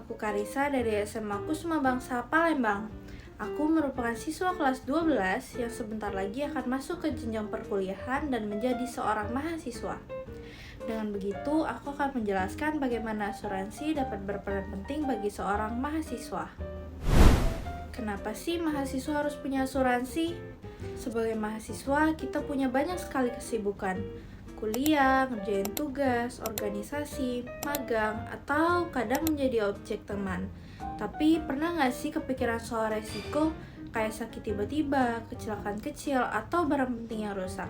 Aku Karissa dari SMA Kusuma Bangsa Palembang. Aku merupakan siswa kelas 12 yang sebentar lagi akan masuk ke jenjang perkuliahan dan menjadi seorang mahasiswa. Dengan begitu, aku akan menjelaskan bagaimana asuransi dapat berperan penting bagi seorang mahasiswa. Kenapa sih mahasiswa harus punya asuransi? Sebagai mahasiswa, kita punya banyak sekali kesibukan. Kuliah, ngerjain tugas, organisasi, magang, atau kadang menjadi objek teman. Tapi pernah nggak sih kepikiran soal resiko kayak sakit tiba-tiba, kecelakaan kecil, atau barang penting yang rusak?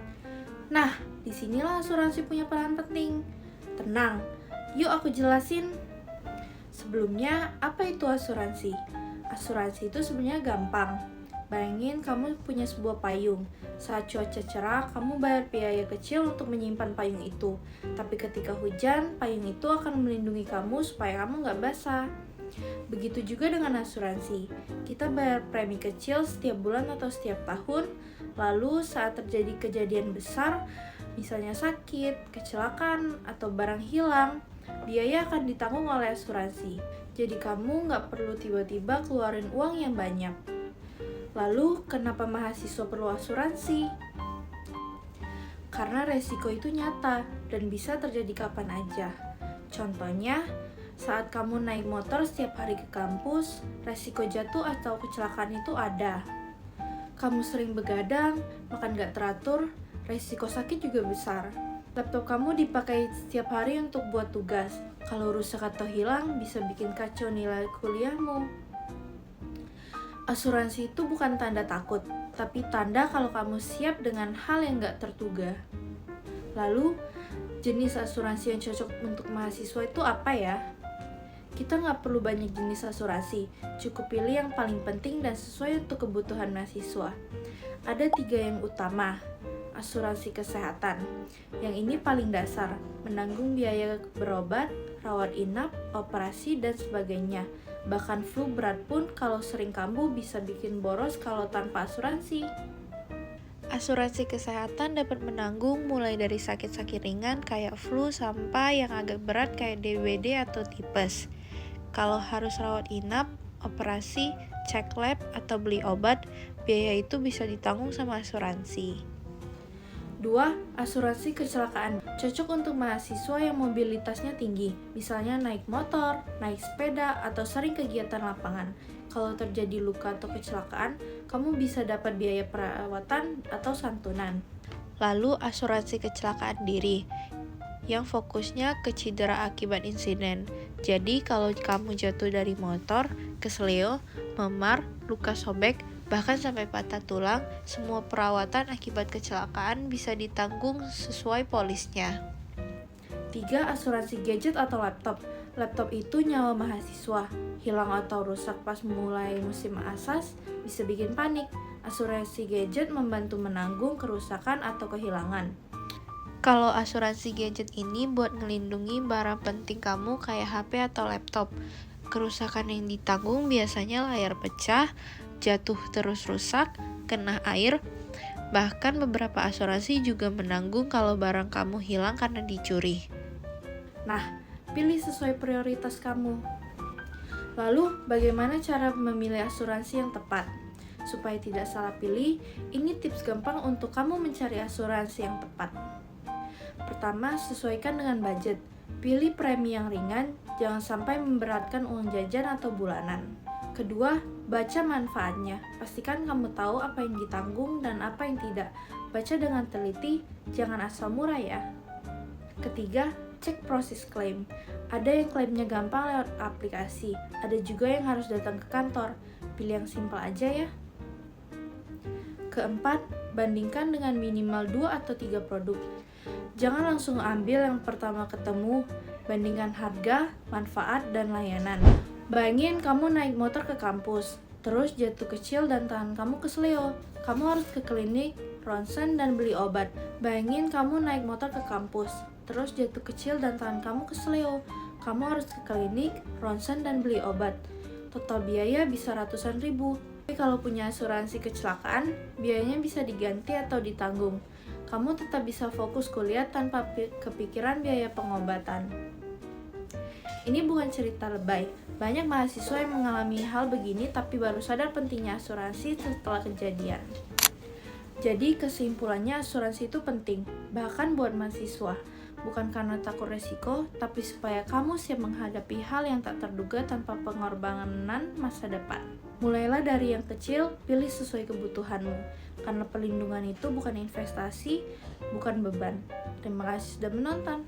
Nah, disinilah asuransi punya peran penting. Tenang, yuk aku jelasin. Sebelumnya, apa itu asuransi? Asuransi itu sebenarnya gampang. Bayangin kamu punya sebuah payung. Saat cuaca cerah, kamu bayar biaya kecil untuk menyimpan payung itu. Tapi ketika hujan, payung itu akan melindungi kamu supaya kamu nggak basah. Begitu juga dengan asuransi. Kita bayar premi kecil setiap bulan atau setiap tahun. Lalu saat terjadi kejadian besar, misalnya sakit, kecelakaan, atau barang hilang, biaya akan ditanggung oleh asuransi. Jadi kamu nggak perlu tiba-tiba keluarin uang yang banyak. Lalu, kenapa mahasiswa perlu asuransi? Karena resiko itu nyata dan bisa terjadi kapan aja. Contohnya, saat kamu naik motor setiap hari ke kampus, resiko jatuh atau kecelakaan itu ada. Kamu sering begadang, makan gak teratur, resiko sakit juga besar. Laptop kamu dipakai setiap hari untuk buat tugas. Kalau rusak atau hilang, bisa bikin kacau nilai kuliahmu. Asuransi itu bukan tanda takut, tapi tanda kalau kamu siap dengan hal yang gak terduga. Lalu, jenis asuransi yang cocok untuk mahasiswa itu apa ya? Kita nggak perlu banyak jenis asuransi, cukup pilih yang paling penting dan sesuai untuk kebutuhan mahasiswa. Ada 3 yang utama. Asuransi kesehatan. Yang ini paling dasar, menanggung biaya berobat, rawat inap, operasi, dan sebagainya. Bahkan flu berat pun kalau sering kambuh bisa bikin boros kalau tanpa asuransi. Asuransi kesehatan dapat menanggung mulai dari sakit-sakit ringan kayak flu sampai yang agak berat kayak DBD atau tipes. Kalau harus rawat inap, operasi, cek lab, atau beli obat, biaya itu bisa ditanggung sama asuransi. 2. Asuransi kecelakaan. Cocok untuk mahasiswa yang mobilitasnya tinggi, misalnya naik motor, naik sepeda, atau sering kegiatan lapangan. Kalau terjadi luka atau kecelakaan, kamu bisa dapat biaya perawatan atau santunan. Lalu asuransi kecelakaan diri, yang fokusnya ke cedera akibat insiden. Jadi kalau kamu jatuh dari motor, kesleo, memar, luka sobek, bahkan sampai patah tulang, semua perawatan akibat kecelakaan bisa ditanggung sesuai polisnya. 3. Asuransi gadget atau laptop. Laptop itu nyawa mahasiswa. Hilang atau rusak pas mulai musim asas bisa bikin panik. Asuransi gadget membantu menanggung kerusakan atau kehilangan. Kalau asuransi gadget ini buat ngelindungi barang penting kamu kayak HP atau laptop. Kerusakan yang ditanggung biasanya layar pecah, jatuh terus rusak, kena air. Bahkan beberapa asuransi juga menanggung kalau barang kamu hilang karena dicuri. Nah, pilih sesuai prioritas kamu. Lalu, bagaimana cara memilih asuransi yang tepat? Supaya tidak salah pilih, ini tips gampang untuk kamu mencari asuransi yang tepat. Pertama, sesuaikan dengan budget. Pilih premi yang ringan, jangan sampai memberatkan uang jajan atau bulanan. Kedua, baca manfaatnya. Pastikan kamu tahu apa yang ditanggung dan apa yang tidak. Baca dengan teliti, jangan asal murah ya. Ketiga, cek proses klaim. Ada yang klaimnya gampang lewat aplikasi, ada juga yang harus datang ke kantor. Pilih yang simpel aja ya. Keempat, bandingkan dengan minimal 2 atau 3 produk. Jangan langsung ambil yang pertama ketemu, bandingkan harga, manfaat, dan layanan. Bayangin kamu naik motor ke kampus, terus jatuh kecil dan tangan kamu kesleo. Kamu harus ke klinik, ronsen, dan beli obat. Bayangin kamu naik motor ke kampus, terus jatuh kecil dan tangan kamu kesleo. Kamu harus ke klinik, ronsen, dan beli obat. Total biaya bisa ratusan ribu. Tapi kalau punya asuransi kecelakaan, biayanya bisa diganti atau ditanggung. Kamu tetap bisa fokus kuliah tanpa kepikiran biaya pengobatan. Ini bukan cerita lebay. Banyak mahasiswa yang mengalami hal begini tapi baru sadar pentingnya asuransi setelah kejadian. Jadi kesimpulannya asuransi itu penting, bahkan buat mahasiswa. Bukan karena takut resiko, tapi supaya kamu siap menghadapi hal yang tak terduga tanpa pengorbanan masa depan. Mulailah dari yang kecil, pilih sesuai kebutuhanmu. Karena perlindungan itu bukan investasi, bukan beban. Terima kasih sudah menonton.